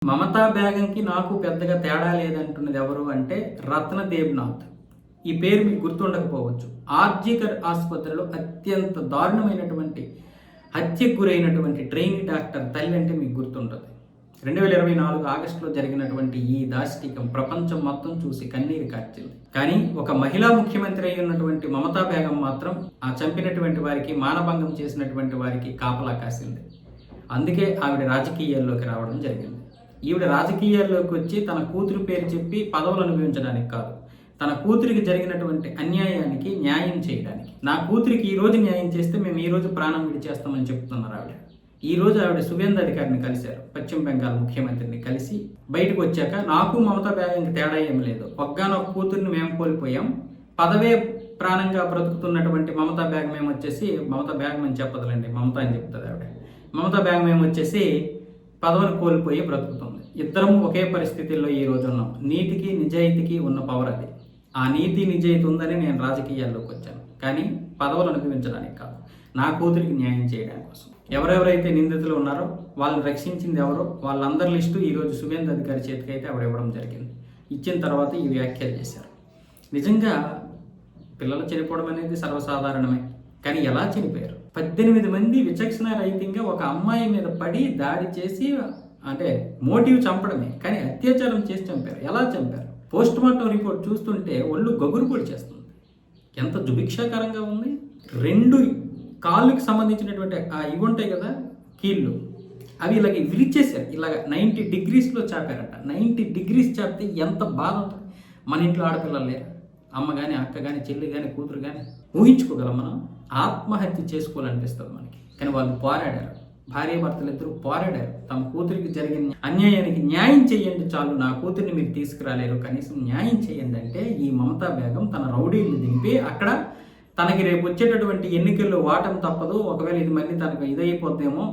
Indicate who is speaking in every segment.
Speaker 1: మమతా బేగంకి నాకు పెద్దగా తేడా లేదంటున్నది ఎవరు అంటే రత్న దేబ్నాథ్. ఈ పేరు మీకు గుర్తుండకపోవచ్చు. ఆర్జికర్ ఆసుపత్రిలో అత్యంత దారుణమైనటువంటి హత్యకు గురైనటువంటి ట్రైనీ డాక్టర్ తల్లి అంటే మీకు గుర్తుంటుంది. 2024 ఆగస్టులో జరిగినటువంటి ఈ దాష్టికం ప్రపంచం మొత్తం చూసి కన్నీరు కార్చింది. కానీ ఒక మహిళా ముఖ్యమంత్రి అయి ఉన్నటువంటి మమతా బేగం మాత్రం ఆ చంపినటువంటి వారికి, మానభంగం చేసినటువంటి వారికి కాపలా కాసింది. అందుకే ఆవిడ రాజకీయాల్లోకి రావడం జరిగింది. ఈవిడ రాజకీయాల్లోకి వచ్చి తన కూతురు పేరు చెప్పి పదవులు అనుభవించడానికి కాదు, తన కూతురికి జరిగినటువంటి అన్యాయానికి న్యాయం చేయడానికి. నా కూతురికి ఈ రోజు న్యాయం చేస్తే మేము ఈ రోజు ప్రాణం విడిచేస్తామని చెప్తున్నారు ఆవిడ. ఈ రోజు ఆవిడ సువేంద్ర అధికారిని కలిశారు, పశ్చిమ బెంగాల్ ముఖ్యమంత్రిని కలిసి. బయటకు వచ్చాక నాకు మమతా బేగంకి తేడా ఏం లేదు, ఒక్కగానొక్క కూతుర్ని మేము కోల్పోయాం, పదవే ప్రాణంగా బ్రతుకుతున్నటువంటి మమతా బేగం మేము వచ్చేసి, మమతా బేగం అని చెప్పదులండి, మమత అని చెప్తుంది ఆవిడ. మమతా బేగం మేము వచ్చేసి పదవిని కోల్పోయి బ్రతుకుతుంది. ఇద్దరం ఒకే పరిస్థితుల్లో ఈ రోజు ఉన్నాం. నీతికి నిజాయితీకి ఉన్న పవర్ అది. ఆ నీతి నిజాయితీ ఉందని నేను రాజకీయాల్లోకి వచ్చాను, కానీ పదవులు అనుభవించడానికి కాదు, నా కూతురికి న్యాయం చేయడానికి కోసం. ఎవరెవరైతే నిందితులు ఉన్నారో వాళ్ళని రక్షించింది ఎవరో వాళ్ళందరి లిస్టు ఈరోజు సువేంద్ర అధికారి చేతికి అయితే ఆవిడ ఇవ్వడం జరిగింది. ఇచ్చిన తర్వాత ఈ వ్యాఖ్యలు చేశారు. నిజంగా పిల్లలు చనిపోవడం అనేది సర్వసాధారణమే, కానీ ఎలా చనిపోయారు? 18 మంది విచక్షణ రహితంగా ఒక అమ్మాయి మీద పడి దాడి చేసి, అంటే మోటివ్ చంపడమే, కానీ అత్యాచారం చేసి చంపారు. ఎలా చంపారు? పోస్ట్ మార్టం రిపోర్ట్ చూస్తుంటే ఒళ్ళు గగురు పొడి చేస్తుంది. ఎంత జుభిక్షాకరంగా ఉంది. 2 కాళ్ళకి సంబంధించినటువంటి ఇవి ఉంటాయి కదా, కీళ్ళు, అవి ఇలాగ విరిచేశారు. ఇలాగ 90 డిగ్రీస్లో చాపారట. 90 డిగ్రీస్ చాపితే ఎంత బాధ ఉంటుంది. మన ఇంట్లో ఆడపిల్లలు లేరు, అమ్మ కానీ, అక్క కానీ, చెల్లి కానీ, కూతురు కానీ, ఊహించుకోగలం మనం? ఆత్మహత్య చేసుకోవాలనిపిస్తుంది మనకి. కానీ వాళ్ళు పోరాడారు, భార్యాభర్తలు ఇద్దరు పోరాడారు. తమ కూతురికి జరిగిన అన్యాయానికి న్యాయం చేయండి, చాలు, నా కూతురిని మీరు తీసుకురాలేరు, కనీసం న్యాయం చేయండి అంటే ఈ మమతా బేగం తన రౌడీలు దింపి అక్కడ తనకి రేపు వచ్చేటటువంటి ఎన్నికల్లో వాటం తప్పదు, ఒకవేళ ఇది మళ్ళీ తనకు ఇదైపోద్దేమో,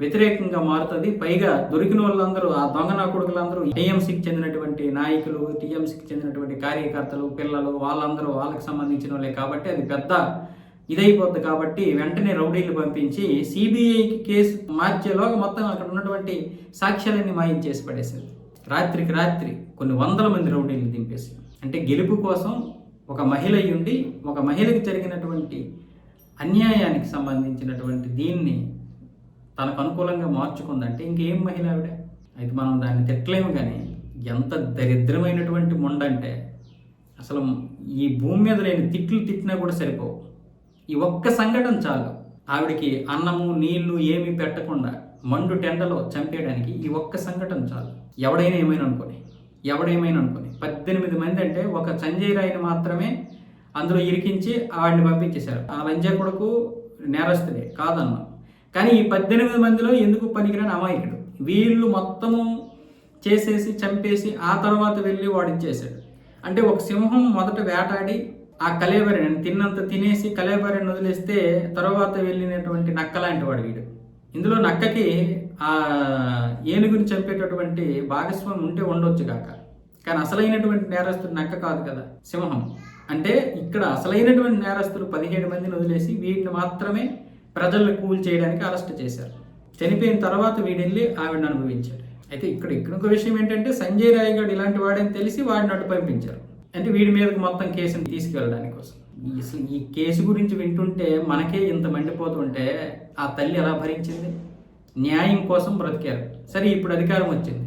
Speaker 1: వ్యతిరేకంగా మారుతుంది. పైగా దొరికిన వాళ్ళందరూ, ఆ దొంగ నా కొడుకులందరూ టీఎంసీకి చెందినటువంటి నాయకులు, టీఎంసీకి చెందినటువంటి కార్యకర్తలు, పిల్లలు, వాళ్ళందరూ వాళ్ళకి సంబంధించిన వాళ్ళే కాబట్టి అది పెద్ద ఇదైపోద్ది. కాబట్టి వెంటనే రౌడీలు పంపించి సిబిఐకి కేసు మార్చేలోగా మొత్తం అక్కడ ఉన్నటువంటి సాక్ష్యాలన్నీ మాయం చేసి పడేసింది. రాత్రికి రాత్రి కొన్ని వందల మంది రౌడీలు దింపేసి, అంటే గెలుపు కోసం ఒక మహిళ ఉండి ఒక మహిళకి జరిగినటువంటి అన్యాయానికి సంబంధించినటువంటి దీన్ని తనకు అనుకూలంగా మార్చుకుందంటే ఇంకేం మహిళ ఆవిడ? అయితే మనం దాన్ని తిట్టలేము. కానీ ఎంత దరిద్రమైనటువంటి మొండంటే అసలు ఈ భూమి మీద లేని తిట్లు తిట్టినా కూడా సరిపోవు. ఈ ఒక్క సంఘటన చాలు ఆవిడకి అన్నము నీళ్లు ఏమీ పెట్టకుండా మండు టెండలో చంపేయడానికి. ఈ ఒక్క సంఘటన చాలు. ఎవడైనా ఏమైనా అనుకోని 18 మంది అంటే ఒక సంజయ్ రాయ్ని మాత్రమే అందులో ఇరికించి ఆవిడని పంపించేశారు. ఆ లంజా కొడుకు నేరస్తుడే కాదన్నాం, కానీ ఈ 18 మందిలో ఎందుకు పనికిరాని అమాయకుడు. వీళ్ళు మొత్తము చేసేసి చంపేసి ఆ తర్వాత వెళ్ళి వాడు ఇచ్చేసాడు. అంటే ఒక సింహం మొదట వేటాడి ఆ కలేబరిని తిన్నంత తినేసి కలేబరిని వదిలేస్తే తర్వాత వెళ్ళినటువంటి నక్క లాంటి వాడు వీడు. ఇందులో నక్కకి ఆ ఏనుగుని చంపేటటువంటి భాగస్వామి ఉంటే ఉండొచ్చు కాక, కానీ అసలైనటువంటి నేరస్తుడు నక్క కాదు కదా, సింహం. అంటే ఇక్కడ అసలైనటువంటి నేరస్తులు 17 మందిని వదిలేసి వీటిని మాత్రమే ప్రజలను కూల్ చేయడానికి అరెస్ట్ చేశారు. చనిపోయిన తర్వాత వీడెళ్ళి ఆవిడని అనుభవించాడు. అయితే ఇక్కడ ఒక విషయం ఏంటంటే సంజయ్ రాయ్ గారు ఇలాంటి వాడని తెలిసి వాడిని అటు పంపించారు. అంటే వీడి మీదకి మొత్తం కేసుని తీసుకెళ్ళడానికి కోసం. అసలు ఈ కేసు గురించి వింటుంటే మనకే ఇంత మండిపోతుంటే ఆ తల్లి ఎలా భరించింది? న్యాయం కోసం బ్రతికారు. సరే, ఇప్పుడు అధికారం వచ్చింది,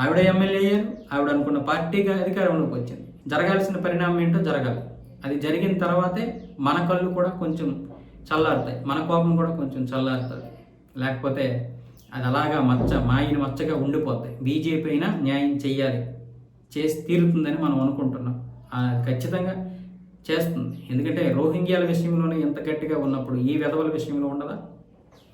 Speaker 1: ఆవిడ ఎమ్మెల్యే అయ్యారు, ఆవిడ అనుకున్న పార్టీగా అధికారంలోకి వచ్చింది. జరగాల్సిన పరిణామం ఏంటో జరగాలి. అది జరిగిన తర్వాతే మన కళ్ళు కూడా కొంచెం చల్లారుతాయి, మన కోపం కూడా కొంచెం చల్లారుతుంది. లేకపోతే అది అలాగా మాయిన మచ్చగా ఉండిపోతాయి. బీజేపీ అయినా న్యాయం చెయ్యాలి, చేసి తీరుతుందని మనం అనుకుంటున్నాం. ఖచ్చితంగా చేస్తుంది. ఎందుకంటే రోహింగ్యాల విషయంలోనే ఎంత గట్టిగా ఉన్నప్పుడు ఈ వెధవల విషయంలో ఉండదా?